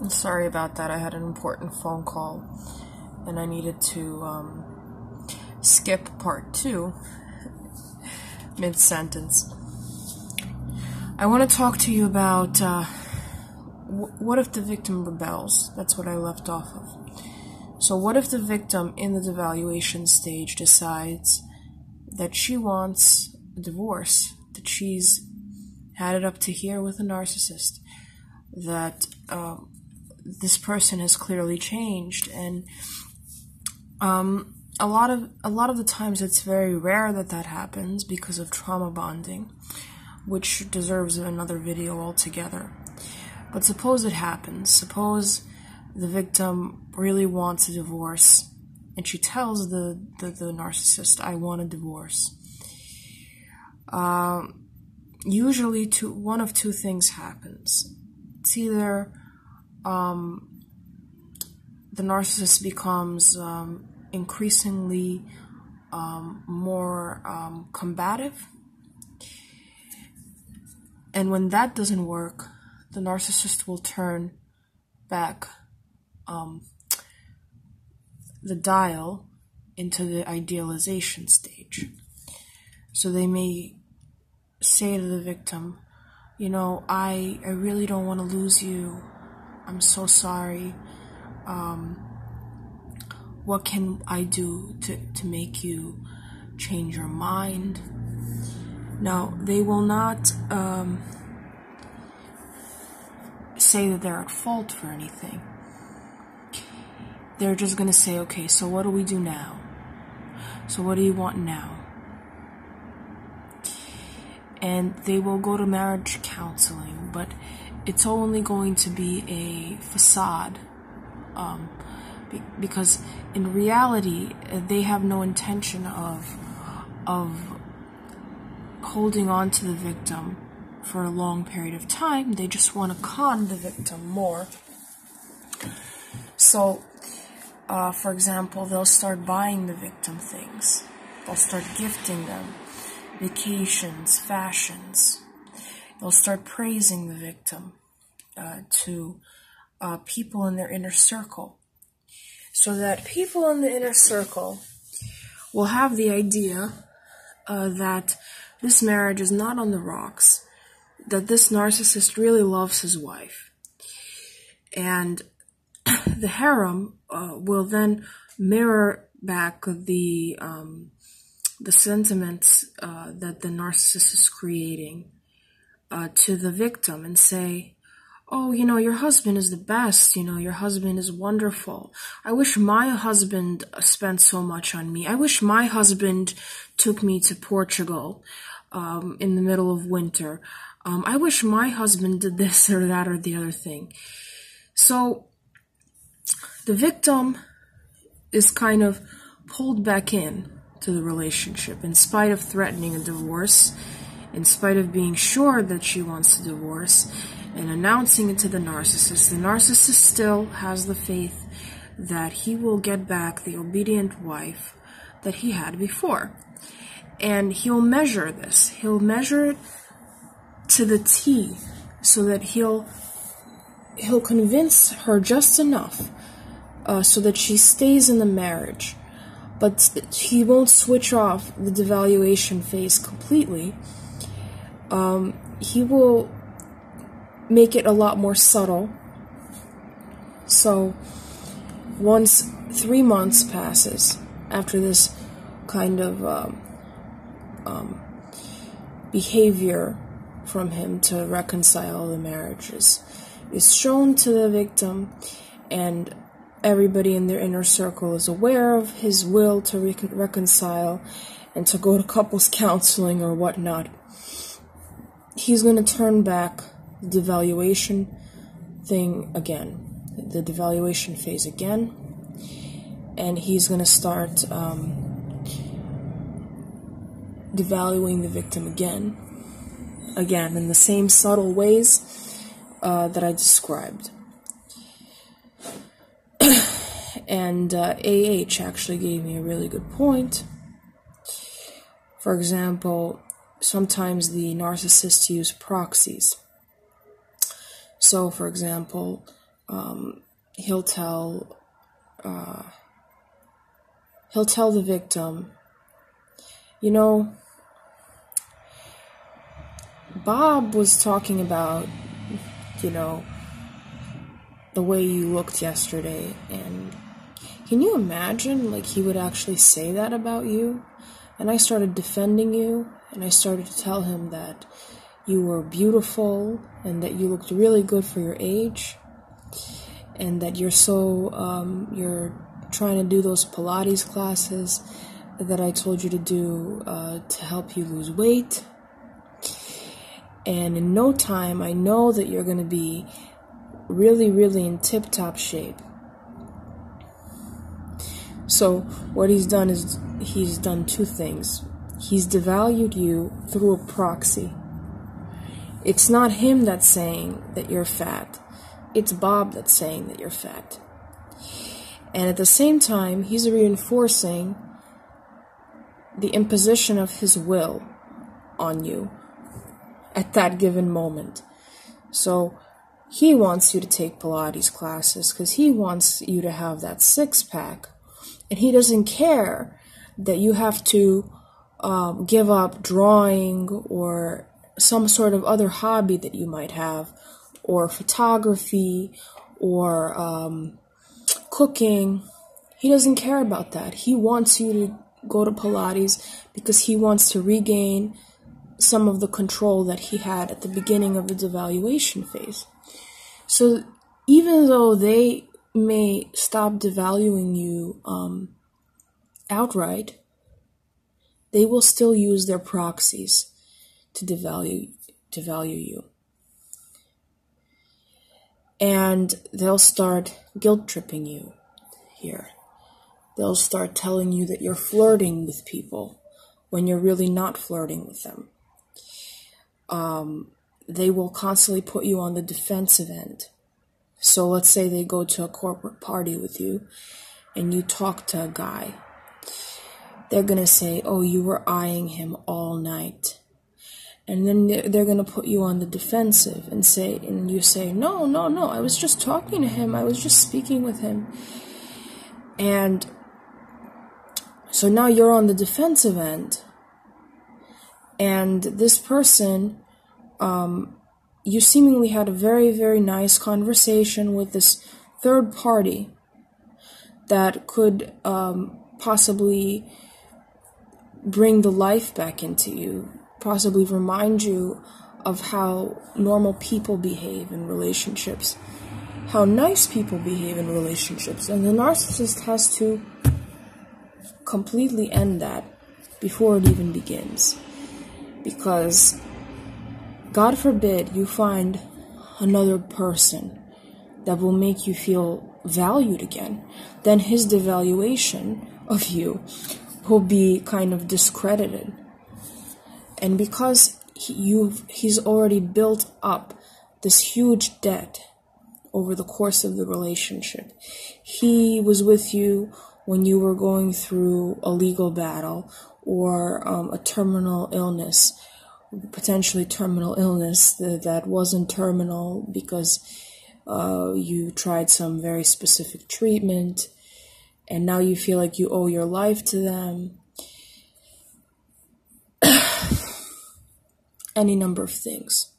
Sorry about that. I had an important phone call and I needed to skip part 2 mid-sentence. I want to talk to you about what if the victim rebels? That's what I left off of. So what if the victim in the devaluation stage decides that she wants a divorce, that she's had it up to here with a narcissist, that this person has clearly changed, and a lot of the times it's very rare that happens because of trauma bonding, which deserves another video altogether. But suppose it happens. Suppose the victim really wants a divorce, and she tells the narcissist, "I want a divorce." Usually, one of two things happens. It's either the narcissist becomes increasingly more combative, and when that doesn't work, the narcissist will turn back the dial into the idealization stage. So they may say to the victim, I really don't want to lose you. I'm so sorry. What can I do to make you change your mind? Now, they will not say that they're at fault for anything. They're just going to say, okay, so what do we do now? So what do you want now? And they will go to marriage counseling, but it's only going to be a facade, because in reality, they have no intention of holding on to the victim for a long period of time. They just want to con the victim more. So, for example, they'll start buying the victim things. They'll start gifting them vacations, fashions. They'll start praising the victim to people in their inner circle, so that people in the inner circle will have the idea that this marriage is not on the rocks, that this narcissist really loves his wife. And the harem will then mirror back the sentiments that the narcissist is creating to the victim and say, "Oh, your husband is the best. Your husband is wonderful. I wish my husband spent so much on me. I wish my husband took me to Portugal in the middle of winter. I wish my husband did this or that or the other thing." So the victim is kind of pulled back in to the relationship in spite of threatening a divorce, in spite of being sure that she wants a divorce, and announcing it to the narcissist. The narcissist still has the faith that he will get back the obedient wife that he had before. And he'll measure this. He'll measure it to the T, so that he'll convince her just enough so that she stays in the marriage. But he won't switch off the devaluation phase completely. He will make it a lot more subtle. So once 3 months passes after this kind of behavior from him to reconcile the marriages is shown to the victim, and everybody in their inner circle is aware of his will to reconcile and to go to couples counseling or whatnot, he's going to turn back the devaluation thing again, the devaluation phase again, and he's going to start devaluing the victim again in the same subtle ways that I described. And AH actually gave me a really good point. For example, sometimes the narcissists use proxies. So, for example, he'll tell the victim, you know, Bob was talking about, you know, the way you looked yesterday, and can you imagine, like, he would actually say that about you? And I started defending you, and I started to tell him that you were beautiful, and that you looked really good for your age, and that you're you're trying to do those Pilates classes that I told you to do to help you lose weight. And in no time, I know that you're going to be really, really in tip-top shape. So what he's done is he's done two things. He's devalued you through a proxy. It's not him that's saying that you're fat. It's Bob that's saying that you're fat. And at the same time, he's reinforcing the imposition of his will on you at that given moment. So he wants you to take Pilates classes because he wants you to have that six-pack. And he doesn't care that you have to give up drawing or some sort of other hobby that you might have, or photography, or cooking. He doesn't care about that. He wants you to go to Pilates because he wants to regain some of the control that he had at the beginning of the devaluation phase. So even though they may stop devaluing you outright, they will still use their proxies to devalue you. And they'll start guilt-tripping you here. They'll start telling you that you're flirting with people when you're really not flirting with them. They will constantly put you on the defensive end. So let's say they go to a corporate party with you and you talk to a guy. They're going to say, oh, you were eyeing him all night. And then they're going to put you on the defensive and you say, no, I was just talking to him. I was just speaking with him. And so now you're on the defensive end. And this person, you seemingly had a very, very nice conversation with this third party that could possibly bring the life back into you, possibly remind you of how normal people behave in relationships, how nice people behave in relationships. And the narcissist has to completely end that before it even begins. Because, God forbid, you find another person that will make you feel valued again, then his devaluation of you will be kind of discredited. And because he's already built up this huge debt over the course of the relationship. He was with you when you were going through a legal battle or a terminal illness, potentially terminal illness that wasn't terminal because you tried some very specific treatment, and now you feel like you owe your life to them. Any number of things.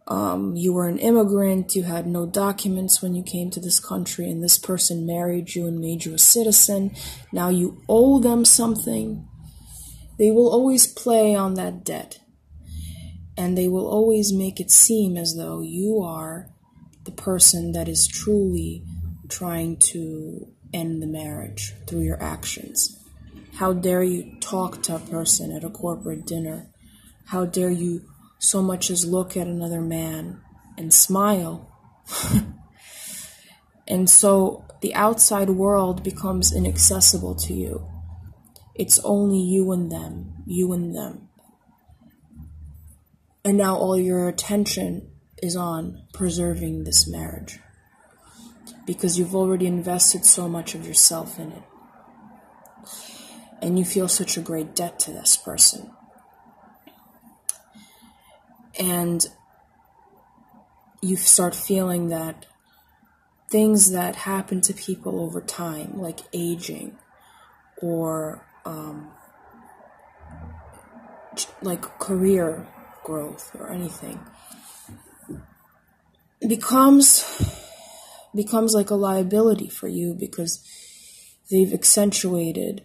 You were an immigrant, you had no documents when you came to this country, and this person married you and made you a citizen. Now you owe them something. They will always play on that debt. And they will always make it seem as though you are the person that is truly trying to end the marriage through your actions. How dare you talk to a person at a corporate dinner? How dare you so much as look at another man and smile? And so the outside world becomes inaccessible to you. It's only you and them, you and them. And now all your attention is on preserving this marriage because you've already invested so much of yourself in it. And you feel such a great debt to this person. And you start feeling that things that happen to people over time, like aging or like career growth or anything, becomes like a liability for you because they've accentuated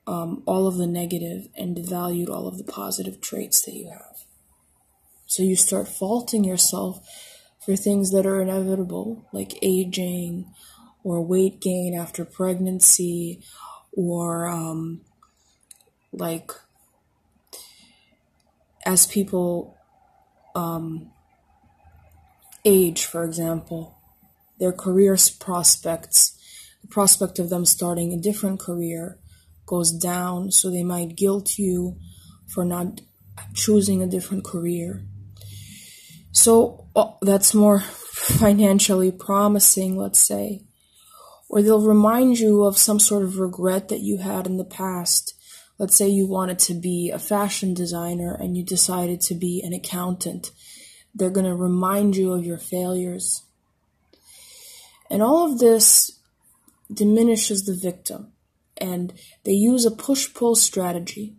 all of the negative and devalued all of the positive traits that you have. So you start faulting yourself for things that are inevitable, like aging or weight gain after pregnancy, or like as people age, for example, their career prospects, the prospect of them starting a different career goes down, so they might guilt you for not choosing a different career. So that's more financially promising, let's say. Or they'll remind you of some sort of regret that you had in the past. Let's say you wanted to be a fashion designer and you decided to be an accountant. They're going to remind you of your failures. And all of this diminishes the victim. And they use a push-pull strategy.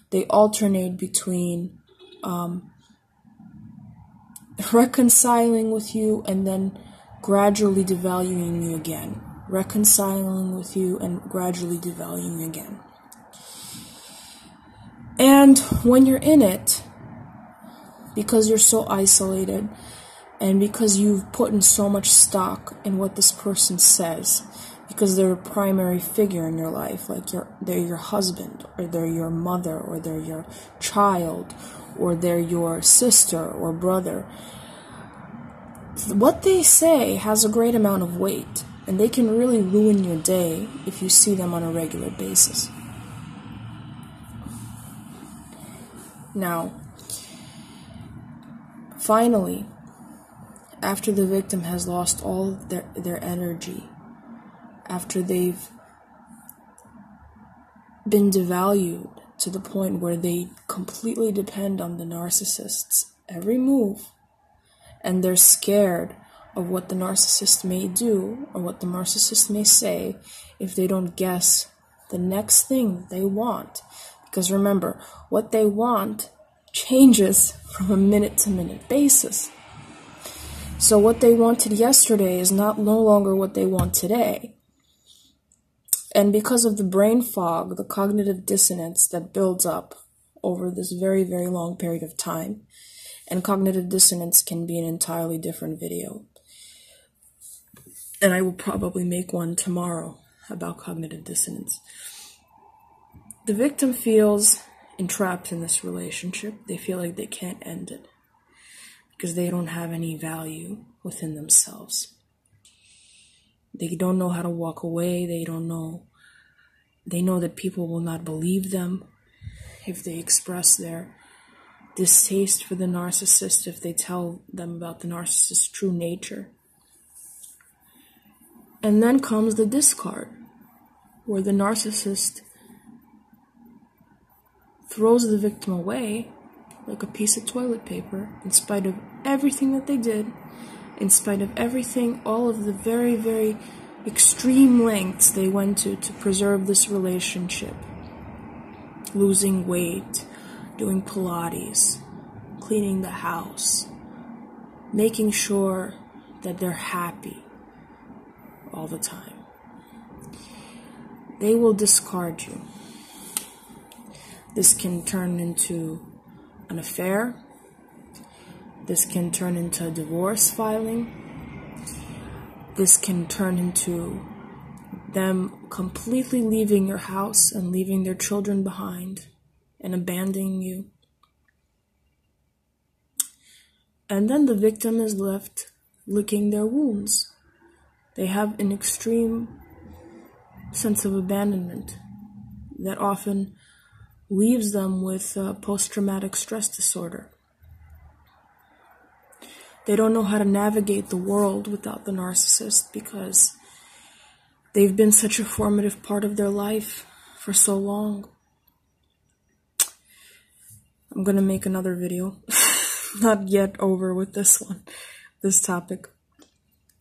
They alternate between reconciling with you and then gradually devaluing you again. Reconciling with you and gradually devaluing you again. And when you're in it, because you're so isolated and because you've put in so much stock in what this person says, because they're a primary figure in your life, like they're your husband, or they're your mother, or they're your child, or they're your sister or brother, what they say has a great amount of weight, and they can really ruin your day if you see them on a regular basis. Now, finally, after the victim has lost all their energy, after they've been devalued to the point where they completely depend on the narcissist's every move, and they're scared of what the narcissist may do or what the narcissist may say if they don't guess the next thing they want. Because remember, what they want changes from a minute-to-minute basis. So what they wanted yesterday is no longer what they want today. And because of the brain fog, the cognitive dissonance that builds up over this very, very long period of time, and cognitive dissonance can be an entirely different video. And I will probably make one tomorrow about cognitive dissonance. The victim feels entrapped in this relationship. They feel like they can't end it because they don't have any value within themselves. They don't know how to walk away. They know that people will not believe them if they express their distaste for the narcissist, if they tell them about the narcissist's true nature. And then comes the discard, where the narcissist throws the victim away like a piece of toilet paper, in spite of everything that they did, in spite of everything, all of the very, very extreme lengths they went to preserve this relationship. Losing weight, doing Pilates, cleaning the house, making sure that they're happy all the time. They will discard you. This can turn into an affair. This can turn into a divorce filing. This can turn into them completely leaving your house and leaving their children behind and abandoning you. And then the victim is left licking their wounds. They have an extreme sense of abandonment that often leaves them with post-traumatic stress disorder. They don't know how to navigate the world without the narcissist because they've been such a formative part of their life for so long. I'm going to make another video. Not yet over with this topic.